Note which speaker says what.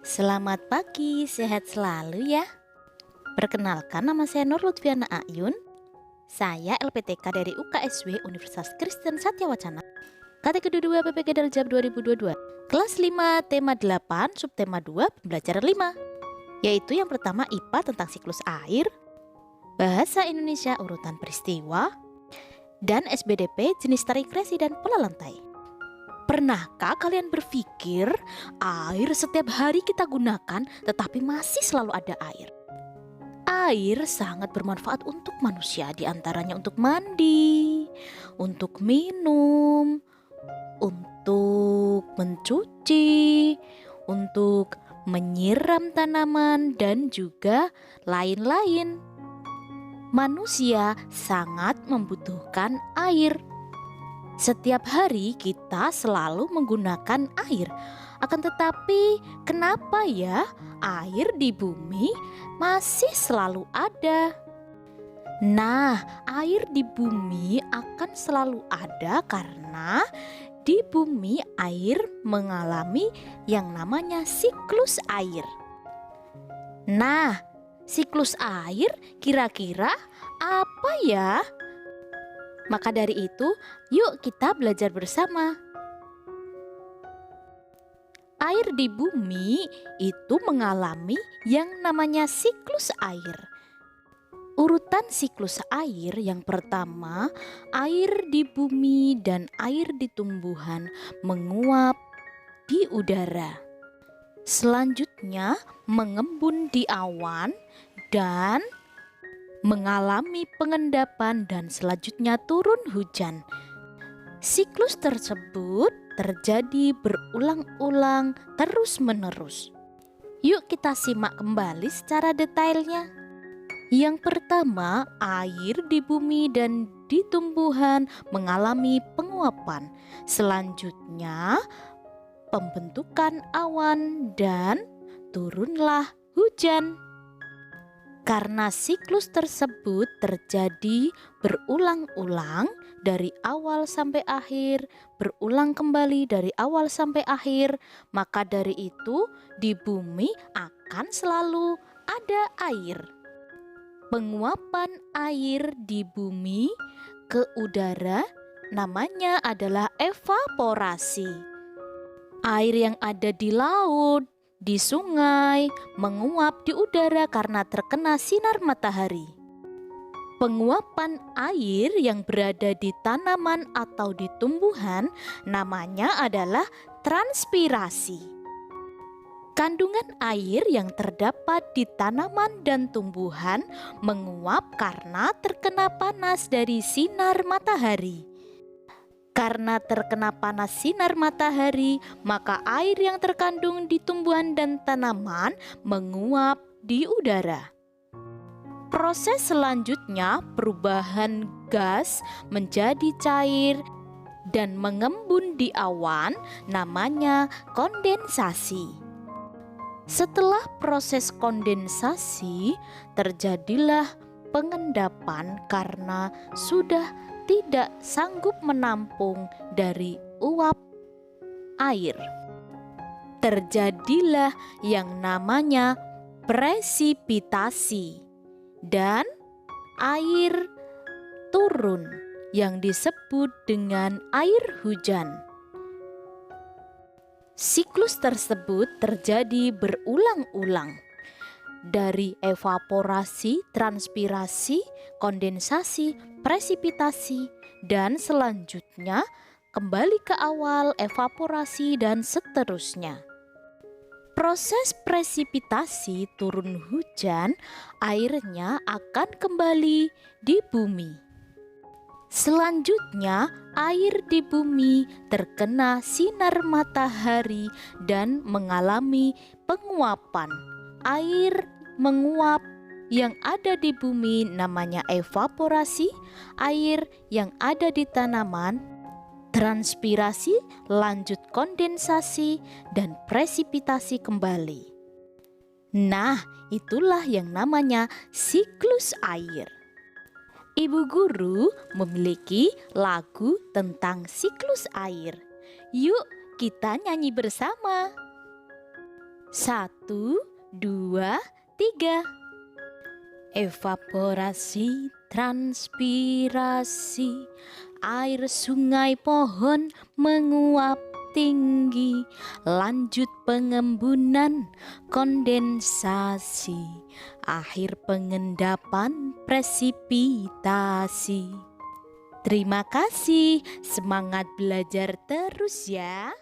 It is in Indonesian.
Speaker 1: Selamat pagi, sehat selalu ya. Perkenalkan, nama saya Nur Lutfiana Ayun. Saya LPTK dari UKSW Universitas Kristen Satyawacana. Kategori 2 PPG Daljab 2022. Kelas 5, tema 8, subtema 2, pembelajaran 5. Yaitu yang pertama IPA tentang siklus air, Bahasa Indonesia urutan peristiwa, dan SBDP jenis tarik resi dan pola lantai. Pernahkah kalian berpikir air setiap hari kita gunakan tetapi masih selalu ada air? Air sangat bermanfaat untuk manusia, diantaranya untuk mandi, untuk minum, untuk mencuci, untuk menyiram tanaman, dan juga lain-lain. Manusia sangat membutuhkan air. Setiap hari kita selalu menggunakan air. Akan tetapi kenapa ya air di bumi masih selalu ada? Nah, air di bumi akan selalu ada karena di bumi air mengalami yang namanya siklus air. Nah, siklus air kira-kira apa ya? Maka dari itu, yuk kita belajar bersama. Air di bumi itu mengalami yang namanya siklus air. Urutan siklus air yang pertama, air di bumi dan air di tumbuhan menguap di udara. Selanjutnya, mengembun di awan dan mengalami pengendapan, dan selanjutnya turun hujan. Siklus tersebut terjadi berulang-ulang terus-menerus. Yuk kita simak kembali secara detailnya. Yang pertama, air di bumi dan di tumbuhan mengalami penguapan. Selanjutnya, pembentukan awan dan turunlah hujan. Karena siklus tersebut terjadi berulang-ulang dari awal sampai akhir, berulang kembali dari awal sampai akhir, maka dari itu di bumi akan selalu ada air. Penguapan air di bumi ke udara namanya adalah evaporasi. Air yang ada di laut, di sungai, menguap di udara karena terkena sinar matahari. Penguapan air yang berada di tanaman atau di tumbuhan namanya adalah transpirasi. Kandungan air yang terdapat di tanaman dan tumbuhan menguap karena terkena panas dari sinar matahari. Karena terkena panas sinar matahari, maka air yang terkandung di tumbuhan dan tanaman menguap di udara. Proses selanjutnya, perubahan gas menjadi cair dan mengembun di awan, namanya kondensasi. Setelah proses kondensasi, terjadilah pengendapan karena sudah tidak sanggup menampung dari uap air. Terjadilah yang namanya presipitasi dan air turun yang disebut dengan air hujan. Siklus tersebut terjadi berulang-ulang. Dari evaporasi, transpirasi, kondensasi, presipitasi, dan selanjutnya kembali ke awal evaporasi dan seterusnya. Proses presipitasi turun hujan, airnya akan kembali di bumi. Selanjutnya, air di bumi terkena sinar matahari dan mengalami penguapan. Air menguap yang ada di bumi namanya evaporasi, air yang ada di tanaman transpirasi, lanjut kondensasi, dan presipitasi kembali. Nah, itulah yang namanya siklus air. Ibu guru memiliki lagu tentang siklus air. Yuk kita nyanyi bersama. 1, 2, 3. Evaporasi, transpirasi, air sungai pohon menguap tinggi. Lanjut pengembunan, kondensasi, akhir pengendapan, presipitasi. Terima kasih, semangat belajar terus ya.